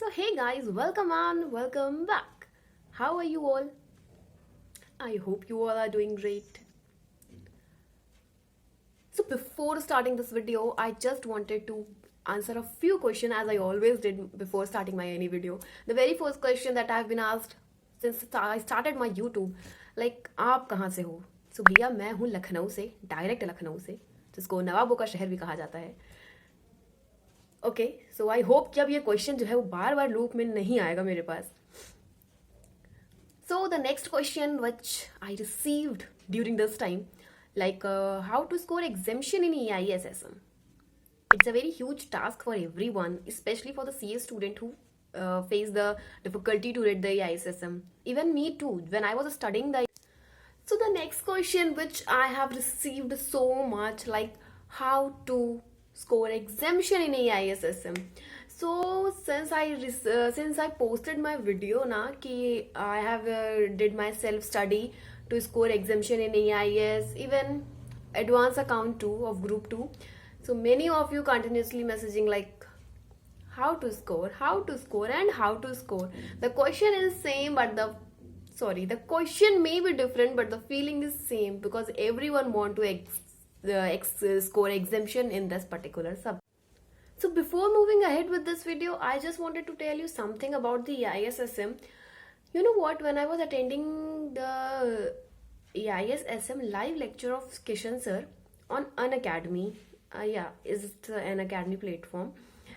So, hey guys, welcome on, welcome back. How are you all? I hope you all are doing great. So, before starting this video, I just wanted to answer a few questions as I always did before starting my any video. The very first question that I've been asked since I started my YouTube, like, आप कहाँ से हो? So, भैया मैं हूँ लखनऊ से, direct Lucknow से, जिसको नवाबों का शहर भी कहा जाता है. ओके, सो आई होप कि अब ये क्वेश्चन जो है वो बार बार लूप में नहीं आएगा मेरे पास. So the next question which I received during this time, like how to score exemption in EISSM. It's a very huge task for everyone, especially for the CA student who face the difficulty to read the EISSM. Even me too, when I was studying the. So the next question which I have received so much, like how to score exemption in EISSM. So since I posted my video na कि I have did my self study to score exemption in EIS, even advanced account 2 of group 2. So many of you continuously messaging like how to score and how to score. The question is same but the question may be different but the feeling is same because everyone want to score exemption in this particular subject. So before moving ahead with this video, I just wanted to tell you something about the EISSM. You know what, when I was attending the EISSM live lecture of Kishan sir on Unacademy, is an academy platform.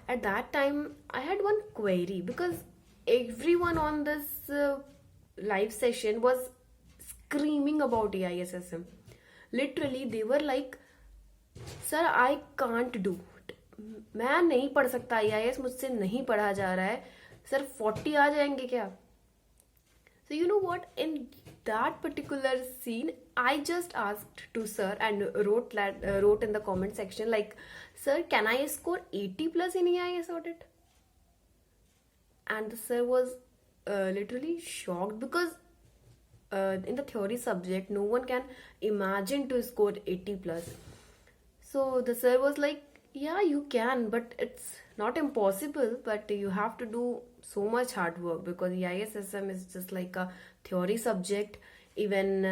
At that time, I had one query because everyone on this live session was screaming about EISSM. Literally, they were like, "Sir, I can't do. मैं नहीं पढ़ सकता EIS, मुझसे नहीं पढ़ा जा रहा है. सर 40 आ जाएंगे क्या?" So you know what? In that particular scene, I just asked to sir and wrote in the comment section like, "Sir, can I score 80 plus in EIS audit?" And the sir was literally shocked because in the theory subject, no one can imagine to score 80 plus. So the sir was like, "Yeah, you can, but it's not impossible, but you have to do so much hard work because EISSM is just like a theory subject. Even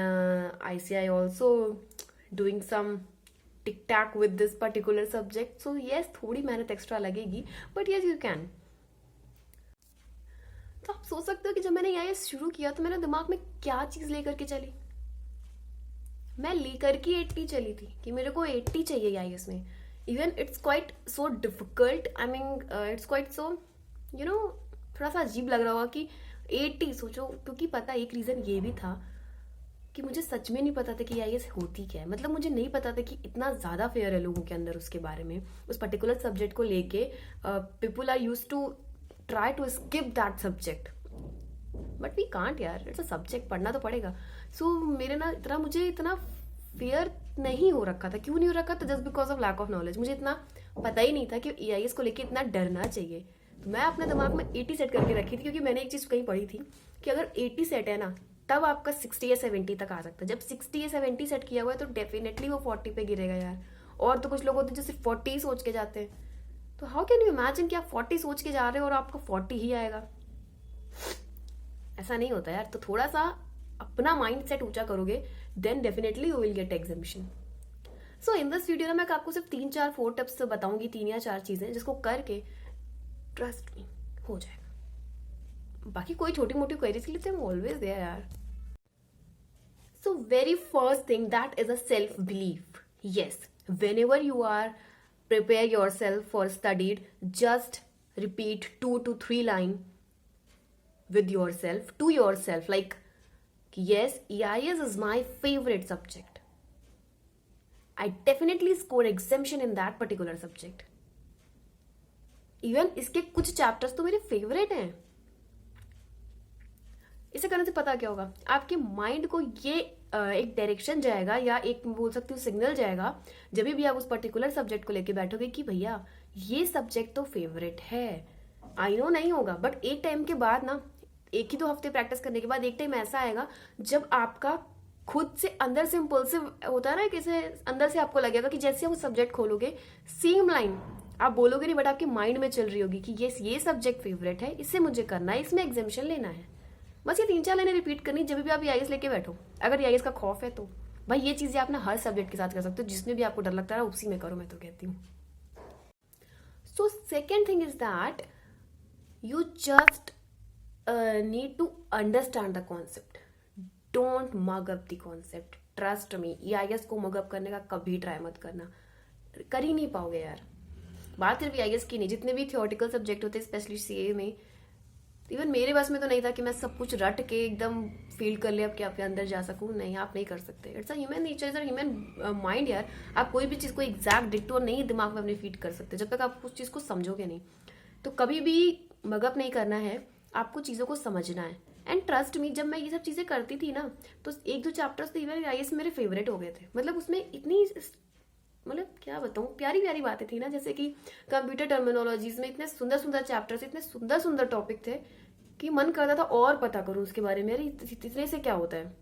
ICI also doing some tic-tac with this particular subject. So yes, थोड़ी मेहनत extra लगेगी, but yes, you can." तो आप सोच सकते हो कि जब मैंने EIS शुरू किया तो मेरे दिमाग में क्या चीज़ लेकर के चली. मैं लेकर के 80 चली थी कि मेरे को 80 चाहिए EIS में. Even it's quite so difficult. I mean, it's quite so, you know, थोड़ा सा अजीब लग रहा होगा कि 80 सोचो, क्योंकि पता एक रीज़न ये भी था कि मुझे सच में नहीं पता था कि EIS होती क्या है. मतलब मुझे नहीं पता था कि इतना ज़्यादा फेयर है लोगों के अंदर उसके बारे में, उस पर्टिकुलर सब्जेक्ट को लेके. People are use to try to skip that subject, but we can't यार, इट्स अ सब्जेक्ट, पढ़ना तो पड़ेगा. सो मेरे ना मुझे इतना फेयर नहीं हो रखा था. क्यों नहीं हो रखा था? Just because of lack of knowledge. मुझे इतना पता ही नहीं था कि EIS को लेके इतना डरना चाहिए. तो मैं अपने दिमाग में 80 सेट करके रखी थी क्योंकि मैंने एक चीज़ कहीं पढ़ी थी कि अगर 80 सेट है ना तब आपका 60 या 70 तक आ सकता है. जब 60 या 70 सेट किया हुआ है तो डेफिनेटली वो 40 पे गिरेगा यार. और तो कुछ लोग होते हैं जो सिर्फ 40 ही सोच के जाते हैं. तो हाउ कैन यू इमेजिन कि आप 40 सोच के जा रहे हो और आपको 40 ही आएगा? ऐसा नहीं होता यार. तो थोड़ा सा अपना माइंड सेट ऊंचा करोगे then definitely you will get examination. So in this video में मैं आपको सिर्फ 4 टिप्स बताऊंगी, 3 या 4 चीजें जिसको करके ट्रस्ट मी हो जाएगा. बाकी कोई छोटी मोटी क्वेरीज के लिए तो ऑलवेज देयर यार. So very first thing that is a self belief. Yes, whenever you are prepare yourself for studied, just repeat 2 to 3 line with yourself to yourself like, yes, EIS is my favorite subject. I definitely score exemption in that particular subject. Even इसके कुछ chapters तो मेरे favourite हैं. इसे करने से पता क्या होगा, आपके माइंड को ये एक डायरेक्शन जाएगा या एक बोल सकती हूँ सिग्नल जाएगा जब भी आप उस पर्टिकुलर सब्जेक्ट को लेके बैठोगे कि भैया ये सब्जेक्ट तो फेवरेट है. आई नो नहीं होगा बट एक टाइम के बाद ना, 1 ही 2 हफ्ते प्रैक्टिस करने के बाद एक टाइम ऐसा आएगा जब आपका खुद से अंदर से इम्पल्सिव होता है ना, कैसे अंदर से आपको लगेगा कि जैसे आप उस सब्जेक्ट खोलोगे सेम लाइन आप बोलोगे नहीं, बट आपके माइंड में चल रही होगी कि ये सब्जेक्ट फेवरेट है, इससे मुझे करना है, इसमें एग्जामिशन लेना है। बस ये 3-4 लाइनें रिपीट करनी जब भी आप ईआईएस लेके बैठो। अगर ईआईएस का खौफ है तो भाई ये चीजें आप ना हर सब्जेक्ट के साथ कर सकते हो, जिसमें भी आपको डर लगता है उसी में करो, मैं तो कहती हूँ। So second thing is that you just need to understand the concept. Don't mug up the concept. Trust me, EIS को mug up करने का कभी ट्राई मत करना, कर ही नहीं पाओगे यार। बात सिर्फ EIS की नहीं, जितने भी थियोरेटिकल सब्जेक्ट होते हैं स्पेशली सीए में, इवन मेरे बस में तो नहीं था कि मैं सब कुछ रट के एकदम फील कर ले अब कि आपके अंदर जा सकूं। नहीं, आप नहीं कर सकते। It's a human nature, is a human mind यार। आप कोई भी चीज को एग्जैक्ट डिक्टो नहीं दिमाग में अपने फीड कर सकते जब तक आप उस चीज को समझोगे नहीं। तो कभी भी मगअप नहीं करना है, आपको चीज़ों को समझना है। एंड ट्रस्ट मी, जब मैं ये सब चीज़ें करती थी ना, तो 1-2 चैप्टर्स तो इवन आईएएस मेरे फेवरेट हो गए थे। मतलब उसमें इतनी, मतलब क्या बताऊँ, प्यारी प्यारी बातें थी ना, जैसे कि कंप्यूटर टर्मिनोलॉजीज में इतने सुंदर सुंदर चैप्टर्स, इतने सुंदर सुंदर टॉपिक थे कि मन करता था और पता करूँ उसके बारे में, अरे इतने से क्या होता है।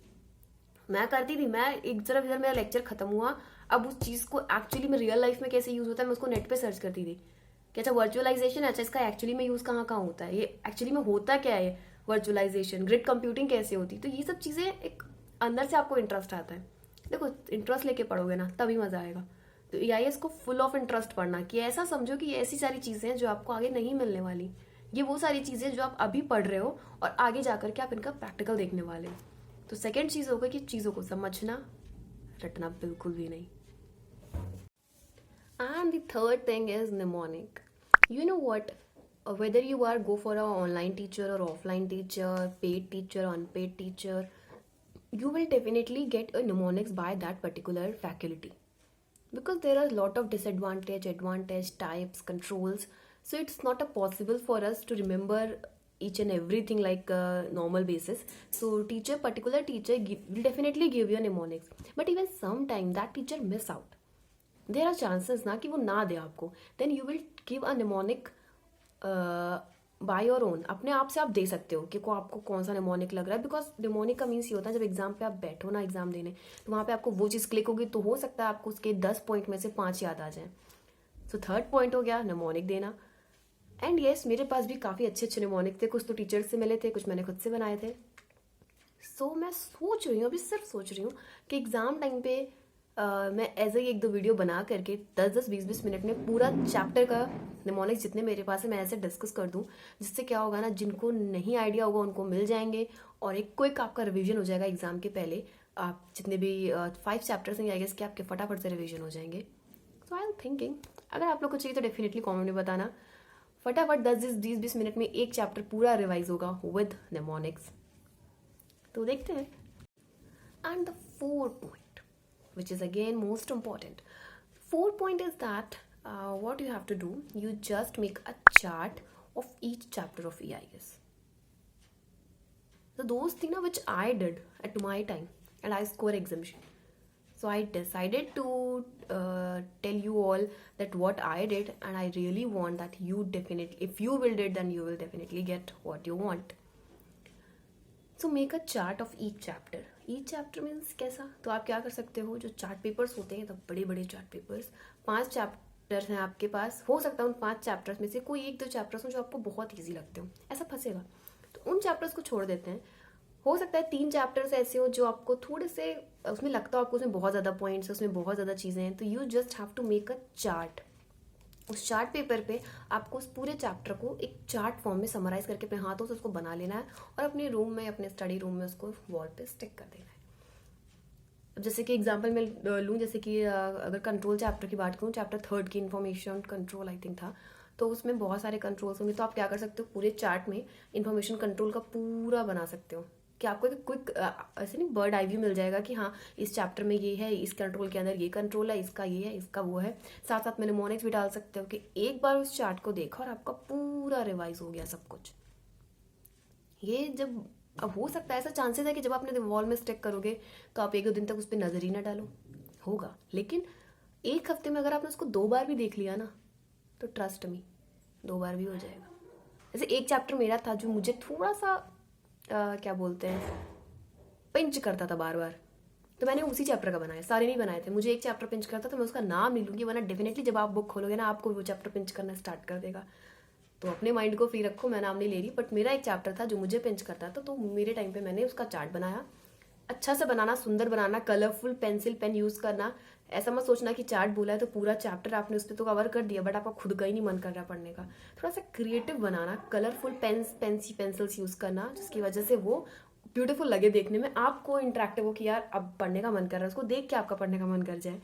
मैं करती थी, मैं एक तरफ इधर मेरा लेक्चर खत्म हुआ, अब उस चीज़ को एक्चुअली में रियल लाइफ में कैसे यूज़ होता है मैं उसको नेट पे सर्च करती थी कि अच्छा वर्चुअलाइजेशन, अच्छा इसका एक्चुअली में यूज़ कहाँ कहाँ होता है, ये एक्चुअली में होता क्या है वर्चुअलाइजेशन, ग्रिड कंप्यूटिंग कैसे होती। तो ये सब चीज़ें एक अंदर से आपको इंटरेस्ट आता है। देखो इंटरेस्ट लेके पढ़ोगे ना तभी मजा आएगा। तो EIS को फुल ऑफ इंटरेस्ट पढ़ना, कि ऐसा समझो कि ये ऐसी सारी चीज़ें हैं जो आपको आगे नहीं मिलने वाली। ये वो सारी चीज़ें जो आप अभी पढ़ रहे हो और आगे जाकर के आप इनका प्रैक्टिकल देखने वाले हो। तो सेकेंड चीज़ होगा कि चीज़ों को समझना, रटना बिल्कुल भी नहीं। And the third thing is mnemonic. You know what? Whether you are go for a online teacher or offline teacher, paid teacher, unpaid teacher, you will definitely get a mnemonics by that particular faculty, because there are a lot of disadvantage, advantage, types, controls. So it's not a possible for us to remember each and everything like a normal basis. So particular teacher will definitely give you a mnemonics, but even sometime that teacher miss out. There are chances ना कि वो ना दे आपको, then you will give a mnemonic by your own. अपने आप से आप दे सकते हो कि आपको कौन सा निमोनिक लग रहा है, बिकॉज निमोनिक का मीन्स ये होता है जब एग्जाम पे आप बैठो ना एग्जाम देने, तो वहाँ पे आपको वो चीज़ क्लिक होगी, तो हो सकता है आपको उसके 10 पॉइंट में से 5 याद आ जाए। सो थर्ड पॉइंट हो गया निमोनिक देना। एंड येस, मेरे पास भी काफ़ी अच्छे अच्छे निमोनिक थे, कुछ तो टीचर्स से मिले थे, कुछ मैंने खुद से बनाए थे। सो मैं सोच रही हूँ, अभी सिर्फ सोच रही हूँ कि एग्जाम टाइम पे मैं ऐसे ही 1-2 वीडियो बना करके 10-10, 20-20 मिनट में पूरा चैप्टर का निमोनिक्स जितने मेरे पास है मैं ऐसे डिस्कस कर दूं, जिससे क्या होगा ना, जिनको नहीं आइडिया होगा उनको मिल जाएंगे और एक क्विक आपका रिवीजन हो जाएगा एग्जाम के पहले। आप जितने भी 5 चैप्टर्स हैं आई गेस कि आपके फटाफट से रिवीजन हो जाएंगे। सो आई एम थिंकिंग अगर आप लोग को चाहिए तो डेफिनेटली कमेंट में बताना, फटाफट 10-20 मिनट में एक चैप्टर पूरा रिवाइज होगा विद निमोनिक्स। तो देखते हैं। And the 4th point, which is again most important. 4th point is that what you have to do, you just make a chart of each chapter of EIS. So those things which I did at my time and I score exemption. So I decided to tell you all that what I did, and I really want that you definitely, if you will did, then you will definitely get what you want. So make a chart of each chapter. Each chapter means कैसा, तो आप क्या कर सकते हो, जो chart papers होते हैं, तो बड़े बड़े चार्ट पेपर्स, 5 चैप्टर्स हैं आपके पास, हो सकता है उन 5 चैप्टर्स में से कोई 1-2 चैप्टर्स हो जो आपको बहुत ईजी लगते हो, ऐसा फंसेगा तो उन चैप्टर्स को छोड़ देते हैं। हो सकता है 3 चैप्टर्स ऐसे हो जो आपको थोड़े से उसमें लगता हो आपको उसमें बहुत ज़्यादा पॉइंट्स है, उसमें बहुत ज़्यादा चीज़ें हैं, तो you just have to make a chart. उस चार्ट पेपर पे आपको उस पूरे चैप्टर को एक चार्ट फॉर्म में समराइज करके अपने हाथों से उसको बना लेना है और अपने रूम में, अपने स्टडी रूम में उसको वॉल पे स्टिक कर देना है। अब जैसे कि एग्जांपल मैं लूँ, जैसे कि अगर कंट्रोल चैप्टर की बात करूँ, चैप्टर 3 की इंफॉर्मेशन कंट्रोल आई थिंक था, तो उसमें बहुत सारे कंट्रोल्स होंगे, तो आप क्या कर सकते हो, पूरे चार्ट में इंफॉर्मेशन कंट्रोल का पूरा बना सकते हो कि आपको एक क्विक ऐसे नहीं बर्ड आई व्यू मिल जाएगा कि हाँ इस चैप्टर में ये है, इस कंट्रोल के अंदर ये कंट्रोल है, इसका ये है, इसका वो है। साथ साथ में निमोनिक्स भी डाल सकते हो कि एक बार उस चार्ट को देखा और आपका पूरा रिवाइज हो गया सब कुछ। ये जब अब हो सकता है, ऐसा चांसेस है कि जब आपने वॉल में स्टिक करोगे तो आप 1-2 दिन तक उस पर नजर ही ना डालो, होगा, लेकिन एक हफ्ते में अगर आपने उसको 2 बार भी देख लिया ना, तो ट्रस्ट मी 2 बार भी हो जाएगा। जैसे एक चैप्टर मेरा था जो मुझे थोड़ा सा क्या बोलते हैं, पिंच करता था बार बार, तो मैंने उसी चैप्टर का बनाया, सारे नहीं बनाए थे। मुझे एक चैप्टर पिंच करता तो मैं उसका नाम नहीं लूँगी, वरना डेफिनेटली जब आप बुक खोलोगे ना आपको वो चैप्टर पिंच करना स्टार्ट कर देगा। तो अपने माइंड को फ्री रखो, मैं नाम नहीं ले रही, बट मेरा एक चैप्टर था जो मुझे पिंच करता था, तो मेरे टाइम पे मैंने उसका चार्ट बनाया। अच्छा से बनाना, सुंदर बनाना, कलरफुल पेंसिल पेन यूज करना। ऐसा मत सोचना कि चार्ट बोला है तो पूरा चैप्टर आपने उस पर तो कवर कर दिया, बट आपका खुद का ही नहीं मन कर रहा पढ़ने का। थोड़ा सा क्रिएटिव बनाना, कलरफुल पेंसिल्स यूज करना, जिसकी वजह से वो ब्यूटीफुल लगे देखने में, आपको इंटरेक्टिव हो कि यार अब पढ़ने का मन कर रहा है, उसको देख के आपका पढ़ने का मन कर जाए।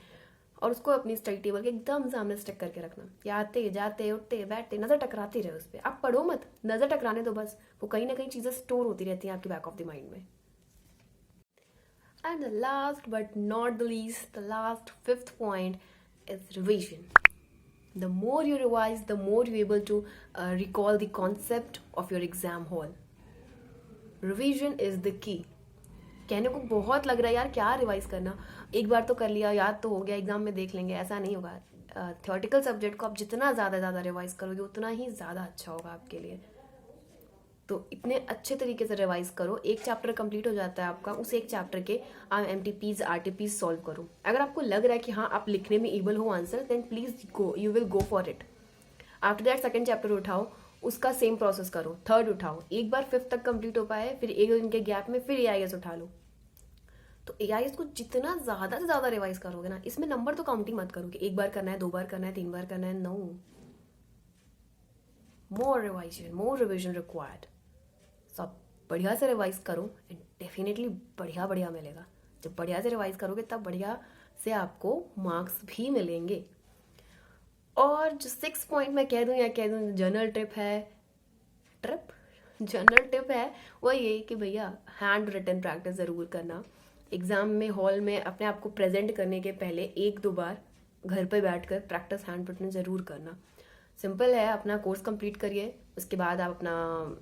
और उसको अपनी स्टडी टेबल के एकदम सामने स्टिक करके रखना, कि आते जाते उठते बैठते नजर टकराती रहे उस पर। आप पढ़ो मत, नजर टकराने दो बस, वो कहीं ना कहीं चीजें स्टोर होती रहती हैं आपके बैक ऑफ द माइंड में। And the last but not the least, the last fifth point is revision. The more you revise, the more you're able to recall the concept of your exam hall. Revision is the key. कहने को बहुत लग रहा है यार क्या revise करना, एक बार तो कर लिया, याद तो हो गया, एग्जाम में देख लेंगे, ऐसा नहीं होगा। थ्योरेटिकल सब्जेक्ट को आप जितना ज़्यादा रिवाइज करोगे उतना ही ज़्यादा अच्छा होगा आपके लिए। तो इतने अच्छे तरीके से रिवाइज करो, एक चैप्टर कंप्लीट हो जाता है आपका, उस एक चैप्टर के MTPs RTPs सॉल्व करो। अगर आपको लग रहा है कि हाँ आप लिखने में एबल हो answer, then please go, you will go for it. After that second chapter उठाओ, उसका सेम प्रोसेस करो, थर्ड उठाओ, एक बार फिफ्थ तक कंप्लीट हो पाए, फिर एक दिन के गैप में फिर AIS उठा लो। तो AIS को जितना ज़्यादा से ज़्यादा रिवाइज करोगे ना, इसमें नंबर तो काउंटिंग मत करो कि एक बार करना है, 2 बार करना है, 3 बार करना है, नो, मोर रिविजन रिक्वायर्ड। सब बढ़िया से रिवाइज करो एंड डेफिनेटली बढ़िया मिलेगा। जब बढ़िया से रिवाइज करोगे तब बढ़िया से आपको मार्क्स भी मिलेंगे। और जो 6 पॉइंट मैं कह दूं जनरल टिप है वो ये कि भैया हैंड रिटन प्रैक्टिस ज़रूर करना। एग्ज़ाम में हॉल में अपने आप को प्रेजेंट करने के पहले 1-2 बार घर पे बैठकर प्रैक्टिस हैंड रिटन ज़रूर करना। सिंपल है, अपना कोर्स कंप्लीट करिए, उसके बाद आप अपना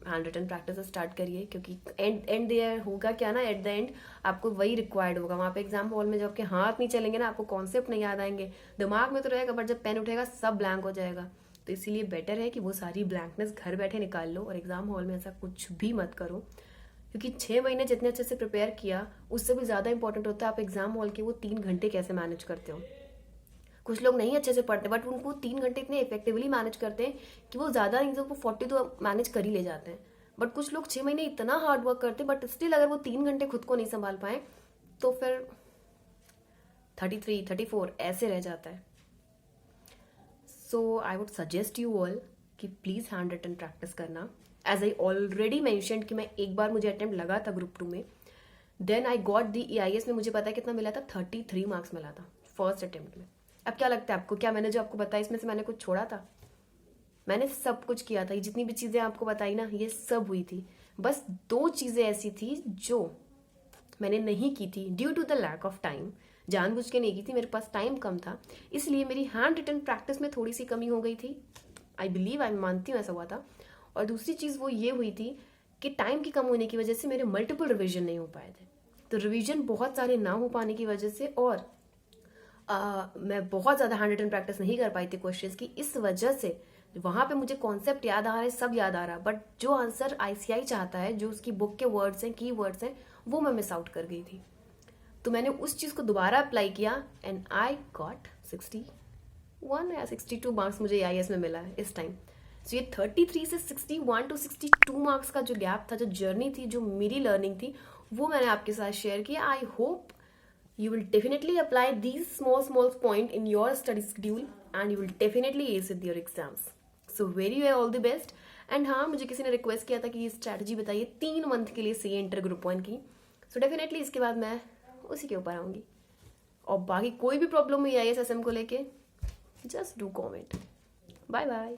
हैंड रिटन प्रैक्टिस स्टार्ट करिए, क्योंकि एंड देयर होगा क्या ना, एट द एंड आपको वही रिक्वायर्ड होगा। वहाँ पे एग्जाम हॉल में जब आपके हाथ नहीं चलेंगे ना, आपको कॉन्सेप्ट नहीं याद आएंगे, दिमाग में तो रहेगा बट जब पेन उठेगा सब ब्लैंक हो जाएगा। तो इसीलिए बेटर है कि वो सारी ब्लैंकनेस घर बैठे निकाल लो, और एग्जाम हॉल में ऐसा कुछ भी मत करो, क्योंकि 6 महीने जितने अच्छे से प्रिपेयर किया उससे भी ज़्यादा इंपॉर्टेंट होता है आप एग्जाम हॉल के वो 3 घंटे कैसे मैनेज करते हो। कुछ लोग नहीं अच्छे से पढ़ते बट उनको 3 घंटे इतने इफेक्टिवली मैनेज करते हैं कि वो ज़्यादा नहीं तो 40 तो मैनेज कर ही ले जाते हैं। बट कुछ लोग 6 महीने इतना हार्ड वर्क करते हैं बट स्टिल अगर वो 3 घंटे खुद को नहीं संभाल पाए तो फिर 33-34 ऐसे रह जाता है। So I would suggest you all कि प्लीज़ हैंड रिटन प्रैक्टिस करना। एज आई ऑलरेडी मैंशनड कि मैं एक बार मुझे अटेम्प्ट लगा था ग्रुप 2 में, then I got the EIS में मुझे पता है कितना मिला था, 33 मार्क्स मिला था फर्स्ट अटेम्प्ट में। अब क्या लगता है आपको, क्या मैंने जो आपको बताया इसमें से मैंने कुछ छोड़ा था? मैंने सब कुछ किया था, ये जितनी भी चीज़ें आपको बताई ना ये सब हुई थी। बस 2 चीज़ें ऐसी थी जो मैंने नहीं की थी due to the lack of time, जानबूझ के नहीं की थी, मेरे पास टाइम कम था, इसलिए मेरी हैंड रिटन प्रैक्टिस में थोड़ी सी कमी हो गई थी। आई बिलीव, आई मानती हूँ ऐसा हुआ था। और दूसरी चीज़ वो ये हुई थी कि टाइम की कम होने की वजह से मेरे मल्टीपल रिविजन नहीं हो पाए थे। तो रिविजन बहुत सारे ना हो पाने की वजह से और मैं बहुत ज़्यादा हैंड रिटन प्रैक्टिस नहीं कर पाई थी क्वेश्चंस की, इस वजह से वहाँ पे मुझे कॉन्सेप्ट याद आ रहा है, सब याद आ रहा है, बट जो आंसर ICI चाहता है, जो उसकी बुक के वर्ड्स हैं, की वर्ड्स हैं, वो मैं मिस आउट कर गई थी। तो मैंने उस चीज़ को दोबारा अप्लाई किया एंड आई गॉट 61 या 62 मार्क्स मुझे EIS में मिला है इस टाइम। सो ये 33 से 61 टू 62 मार्क्स का जो गैप था, जो जर्नी थी, जो मेरी लर्निंग थी, वो मैंने आपके साथ शेयर किया। I hope you will definitely apply these small point in your study schedule and you will definitely ace with your exams. So very all the best. And हाँ, मुझे किसी ने रिक्वेस्ट किया था कि ये स्ट्रैटेजी बताइए 3 मंथ के लिए CA इंटर ग्रुप 1 की। सो डेफिनेटली इसके बाद मैं उसी के ऊपर आऊँगी। और बाकी कोई भी प्रॉब्लम हुई IAS को लेके, just do comment. Bye bye.